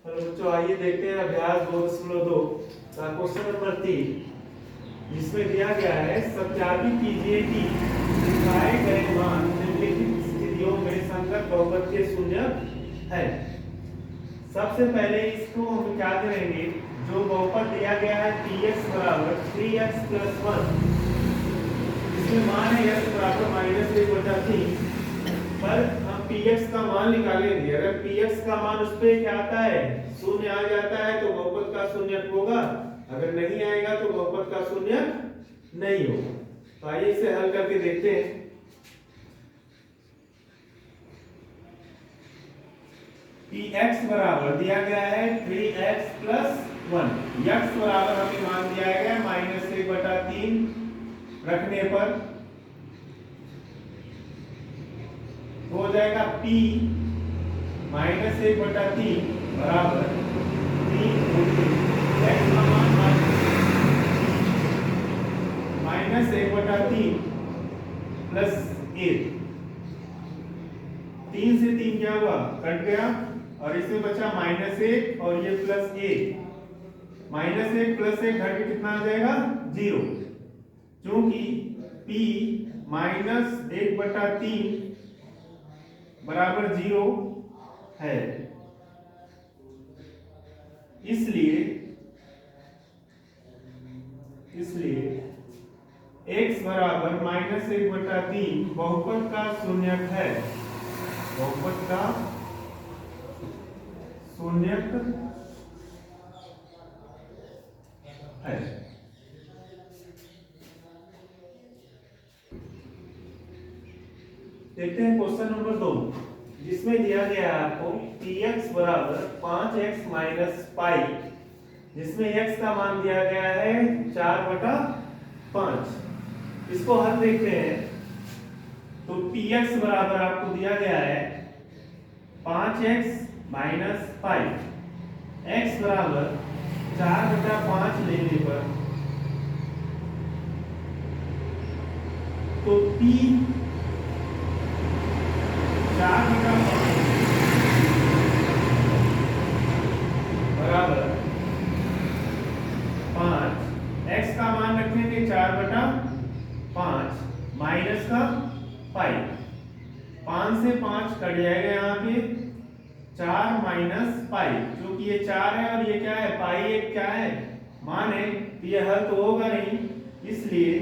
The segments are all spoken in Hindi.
हेलो बच्चों, आइए देखते हैं अभ्यास 2.2 का क्वेश्चन नंबर 3, जिसमें दिया गया है सत्यापित कीजिए कि दिखाए गए मान निम्नलिखित स्थितियों में संगत बहुपद के शून्य है। सबसे पहले इसको हम क्या करेंगे, जो बहुपद दिया गया है px बराबर 3x + 1, इसमें मान है x बराबर -1/3 पर हम px का मान निकालेंगे। अगर px का मान उस पे क्या आता है, शून्य आ जाता है तो बहुपद का शून्यक होगा, अगर नहीं आएगा तो बहुपद का शून्यक नहीं होगा। तो आइए इसे हल करके देखते हैं। px बराबर दिया गया है 3x + 1, x बराबर हमें मान दिया गया है -1/3 रखने पर हो जाएगा p -1/3 बराबर 3 x का मान -1/3 प्लस 1, 3 से 3 क्या हुआ, कट गया और इसमें बचा -1 और ये +1, -1 + 1 घट के कितना आ जाएगा 0, क्योंकि p -1/3 बराबर 0 है, इसलिए x बराबर -1/3 बहुपद का शून्यक है, बहुपद का शून्यक है। देखते हैं क्वेश्चन नंबर 2, जिसमें दिया गया है आपको px बराबर 5x - पाई, जिसमें x का मान दिया गया है 4/5। इसको हल देखते हैं। तो px बराबर आपको दिया गया है 5x - पाई, x बराबर 4/5 लेने पर तो p 4/5 बराबर 5, x का मान रखेंगे 4/5 माइनस का पाई, 5 से 5 कट जाएगा यहाँ पे 4 - पाई, क्योंकि ये 4 है और ये क्या है, पाई एक क्या है, मान है, तो ये हल तो होगा नहीं, इसलिए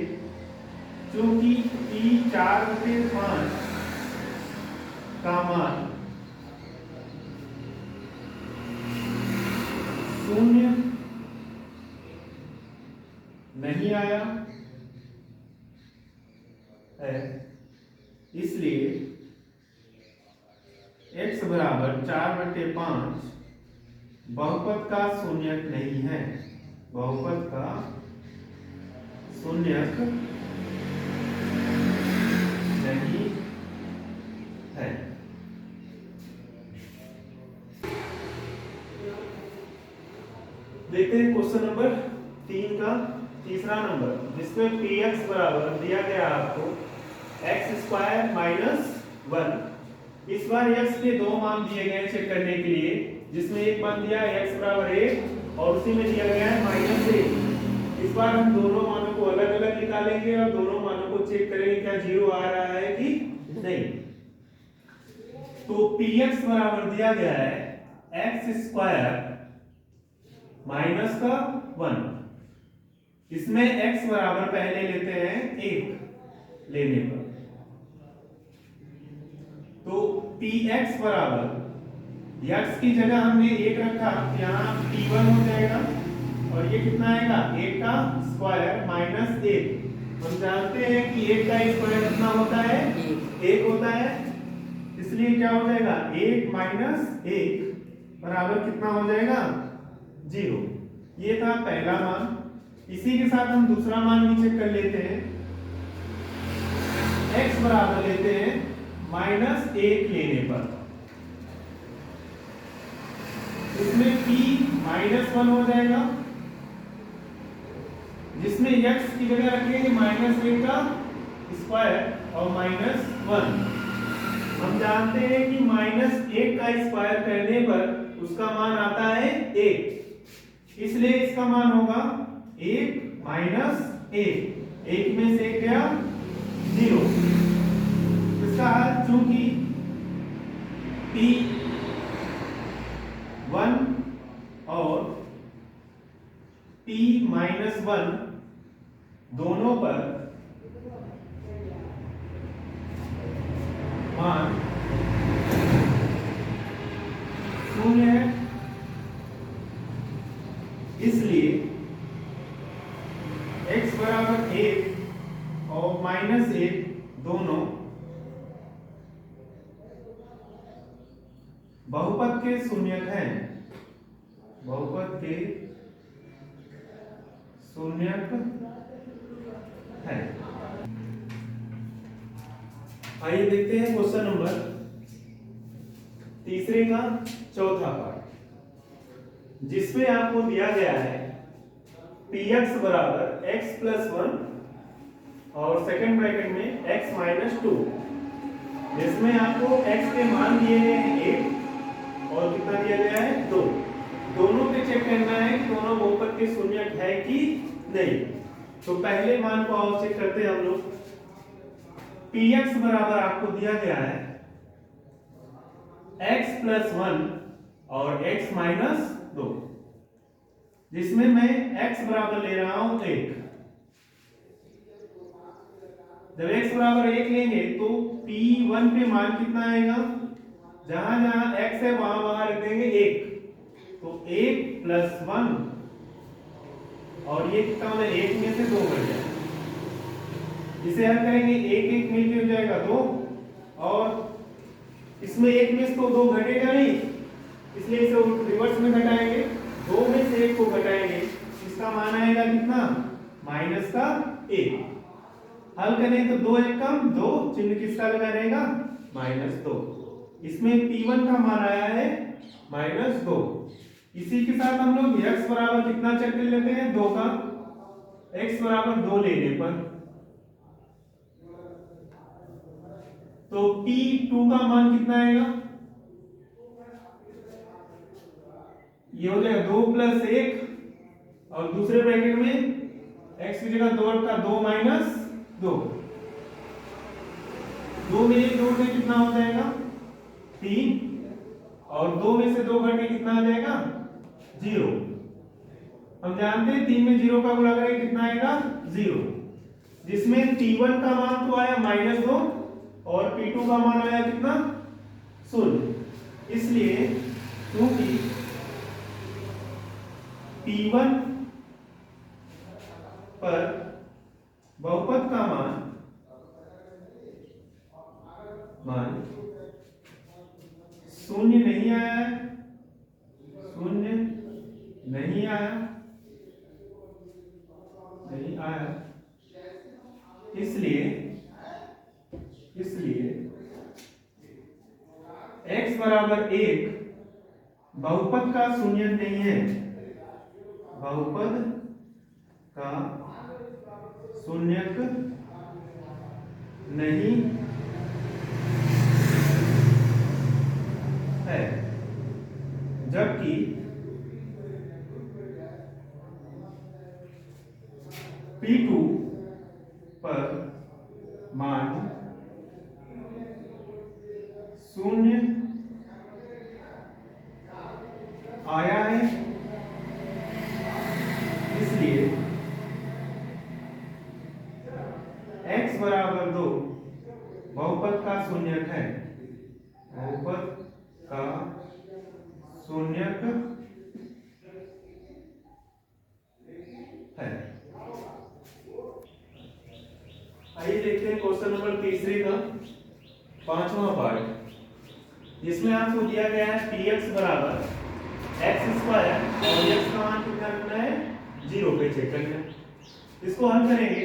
चूंकि p 4/5 का मान शून्य नहीं आया है, इसलिए x बराबर 4/5 बहुपद का शून्यक नहीं है, बहुपद का शून्यक नहीं है। देखते हैं क्वेश्चन नंबर 3 का तीसरा नंबर, जिसमें px बराबर दिया गया आपको x² - 1। इस बार x के दो मान दिए गए चेक करने के लिए, जिसमें एक मान दिया है x बराबर 1 और उसी में दिया गया है -1। इस बार हम दोनों मानों को अलग अलग निकालेंगे और दोनों मानों को चेक करेंगे क्या 0 आ रहा है कि नहीं। तो px बराबर दिया गया है x² -1, इसमें x बराबर पहले लेते हैं 1 लेने पर, तो px बराबर x की जगह हमने 1 रखा, यहाँ p1 हो जाएगा और ये कितना आएगा 1 का स्क्वायर -1। हम जानते हैं कि 1 का स्क्वायर कितना होता है, 1 होता है, इसलिए क्या हो जाएगा 1 - 1 बराबर कितना हो जाएगा 0। ये था पहला मान। इसी के साथ हम दूसरा मान भी चेक कर लेते हैं। x बराबर लेते हैं -1 लेने पर, इसमें p -1 हो जाएगा, जिसमें x की जगह रखेंगे -1 का स्क्वायर और -1। हम जानते हैं कि -1 का स्क्वायर करने पर उसका मान आता है 1, इसलिए इसका मान होगा 1 माइनस 1 में से 1 गया 0। इसका हल चूंकि P1 और P-1 दोनों पर मान 0 है, इसलिए x बराबर 1 और -1 दोनों बहुपद के शून्यक हैं, बहुपद के शून्यक है। आइए देखते हैं क्वेश्चन नंबर तीसरे का चौथा पार्ट, जिसमें आपको दिया गया है px बराबर x प्लस 1 और सेकंड ब्रैकेट में x माइनस 2, जिसमें आपको x के मान दिए गए हैं 1 और कितना दिया गया है 2। दोनों पे चेक करना है कि दोनों बहुपद के शून्यक है कि नहीं। तो पहले मान को आओ चेक करते हैं हम लोग। px बराबर आपको दिया गया है x प्लस 1 और x माइनस 2, जिसमें मैं x बराबर ले रहा हूं 1। जब x बराबर 1 लेंगे तो p1 पे मान कितना आएगा, जहां जहां x है वहां वहां रख देंगे 1, तो 1 प्लस 1 और ये कितना होगा 1 में से 2 बढ़ जाएगा। इसे हल करेंगे 1 1 मिलके हो जाएगा 2, और इसमें 1 में से तो 2 घटेगा नहीं, इसलिए इसे रिवर्स में घटाएंगे, 2 में से 1 को घटाएंगे, इसका मान आएगा कितना माइनस का 1। हल करें तो 2 1 कम 2, चिन्ह किसका लगा रहेगा -2। इसमें p1 का मान आया है -2। इसी के साथ हम लोग x बराबर कितना चेक कर लेते हैं 2 का, x बराबर 2 लेने पर तो p2 का मान कितना आएगा, ये हो जाएगा 2 प्लस 1 और दूसरे ब्रैकेट में x की जगह 2 का 2 माइनस 2, 2 में 1 जोड़ में कितना हो जाएगा 3, और 2 में से 2 घट के कितना आ जाएगा 0। हम जानते हैं 3 में 0 का गुणा करेंगे कितना आएगा 0, जिसमें p1 का मान तो आया -2 और p2 का मान आया कितना 0। इसलिए क्योंकि p1 पर बहुपद का मान 0 नहीं आया है, 0 नहीं आया, इसलिए x बराबर 1 बहुपद का शून्यक नहीं है, बहुपद का शून्यक नहीं है, जबकि p2 पर मान 0 आया है, इसलिए x बराबर 2 बहुपद का शून्यक है, बहुपद का शून्यक है। आइए देखते हैं क्वेश्चन नंबर तीसरे का पांचवा पार्ट, जिसमें आपको दिया गया है px बराबर x² और x का मान कितना रखना है 0 पे चेक करना है। इसको हल करेंगे,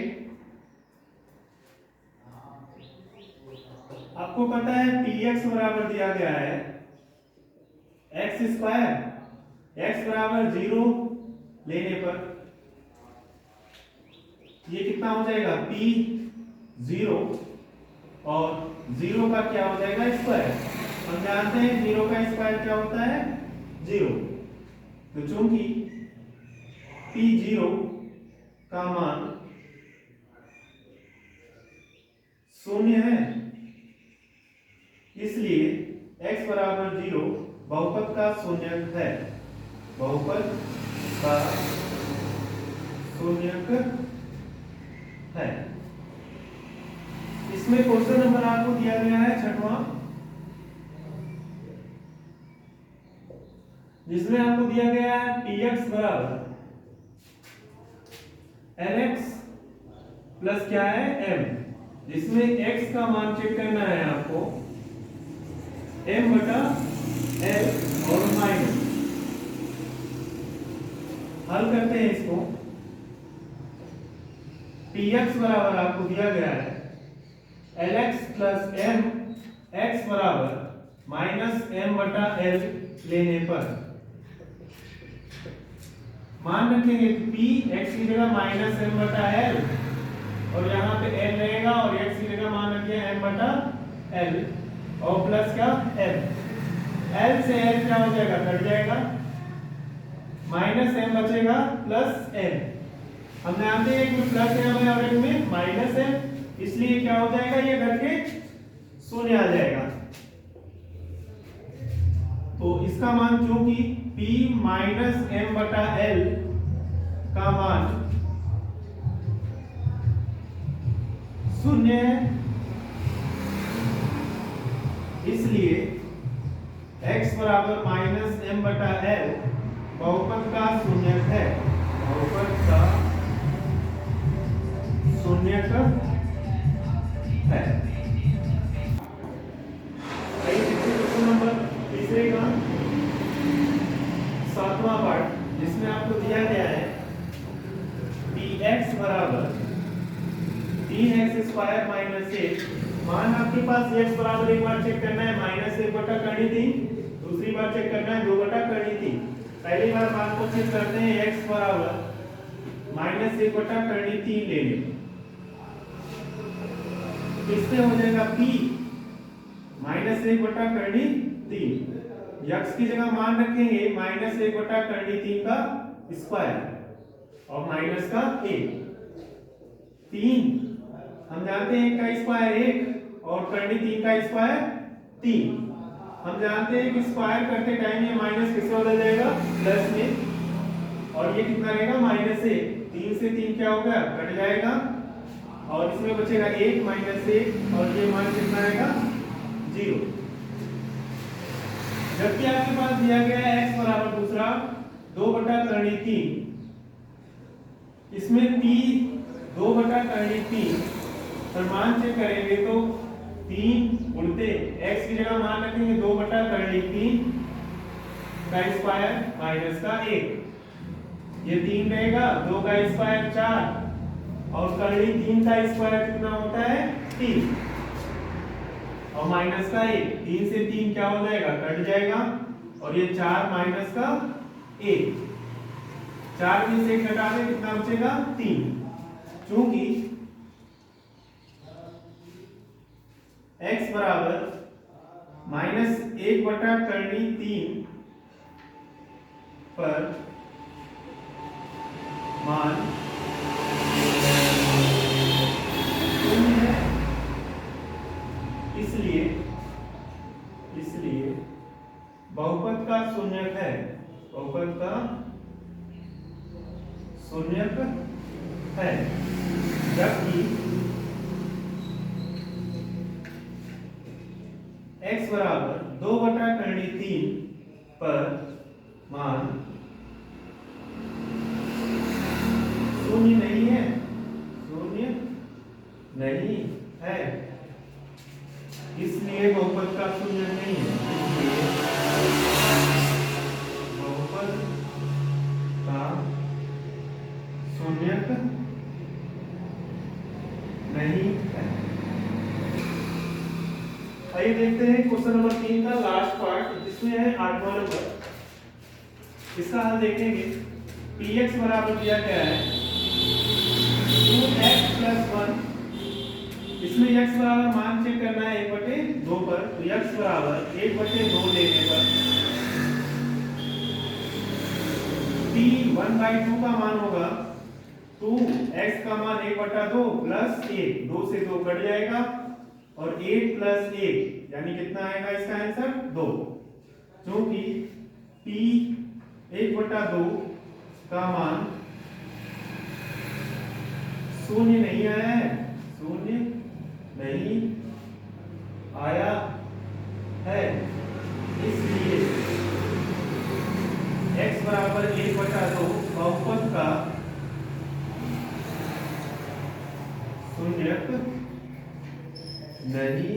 आपको पता है px बराबर दिया गया है x² x बराबर 0 लेने पर ये कितना हो जाएगा p0 और 0 का क्या हो जाएगा स्क्वायर। हम जानते हैं 0 का स्क्वायर क्या होता है 0। तो चूंकि p0 का मान 0 है, इसलिए x बराबर 0 बहुपद का शून्यक है। बहुपद का शून्यक है। इसमें क्वेश्चन नंबर आपको दिया गया है 6वां, जिसमें आपको दिया गया है px बराबर lx प्लस क्या है m, जिसमें x का मान चेक करना है आपको m बटा l और माइनस। हल करते हैं इसको। px बराबर आपको दिया गया है lx प्लस m, x बराबर माइनस m बटा l लेने पर मान रखेंगे p x की जगह माइनस m बटा l और यहाँ पे l रहेगा और x की जगह मान रखिए m बटा l और प्लस क्या m। l से l क्या हो जाएगा, कट जाएगा, माइनस m बचेगा प्लस m। हम जानते हैं कि प्लस m है और में माइनस m, इसलिए क्या हो जाएगा, ये घट के 0 आ जाएगा। तो इसका मान चूंकि p माइनस m बटा l का मान 0 है, इसलिए x बराबर माइनस m बटा l बहुपद का शून्यक है। बहुपद का शून्यक है। क्वेश्चन नंबर तीसरे का 7वां पार्ट, जिसमें आपको दिया गया है px बराबर 3x स्क्वायर माइनस 1। मान आपके पास x बराबर एक बार चेक करना है माइनस 1 बटा करनी थी, दूसरी बार चेक करना है 2 बटा करनी थी। पहली बार मान को चेक करते हैं x बराबर माइनस 1 बटा करनी 3 ले लें। इससे हो जाएगा p माइनस 1 बटा करनी 3, x की जगह मान रखेंगे माइनस 1 बटा करनी 3 का स्क्वायर और माइनस का 1। 3 हम जानते हैं का स्क्वायर 1 और करनी 3 का स्क्वायर 3। हम जानते हैं कि स्क्वायर करते टाइम ये माइनस किससे बदल जाएगा, प्लस में, और ये कितना रहेगा माइनस 1। 3 से 3 क्या होगा, कट जाएगा और इसमें बचेगा 1 माइनस 1 और ये मान कितना रहेगा 0। जबकि आपके पास दिया गया है x बराबर दूसरा 2 बटा करनी 3, इसमें p 2 बटा करनी 3 पर मान चेक करेंगे तो 3 उल्टे x की जगह मान रखेंगे 2 बटा करनी 3 का स्क्वायर माइनस का 1, ये 3 रहेगा, 2 का स्क्वायर 4 और करनी 3 का स्क्वायर कितना होता है 3 और माइनस का 1। 3 से 3 क्या हो जाएगा, कट जाएगा और ये 4 माइनस का 1, 4 में से घटा दें कितना बचेगा 3। चूंकि x बराबर माइनस 1 बटा करनी 3 पर मान 0 है, इसलिए बहुपद का शून्यक है। बहुपद का शून्यक है, जबकि x बराबर 2 बटा करनी 3 पर मान 0 नहीं है, 0 नहीं है, इसलिए बहुपद का शून्य नहीं है। बहुपद का शून्यक नहीं है। आइए देखते हैं क्वेश्चन नंबर 3 का लास्ट पार्ट, जिसमें है 8वां नंबर। इसका हल देखेंगे। px बराबर दिया गया है 2x + 1। इसमें x बराबर मान चेक करना है 1/2 पर, तो x बराबर 1/2 लेने पर t 1/2 का मान होगा 2x का मान 1/2 प्लस 1, 2 से 2 कट जाएगा और 8 प्लस 1 यानी कितना आएगा इसका आंसर 2, क्योंकि t 1/2 का मान शून्य नहीं आया है, शून्य नहीं आया है, इसलिए x बराबर 1/2 बहुपद का शून्यक नहीं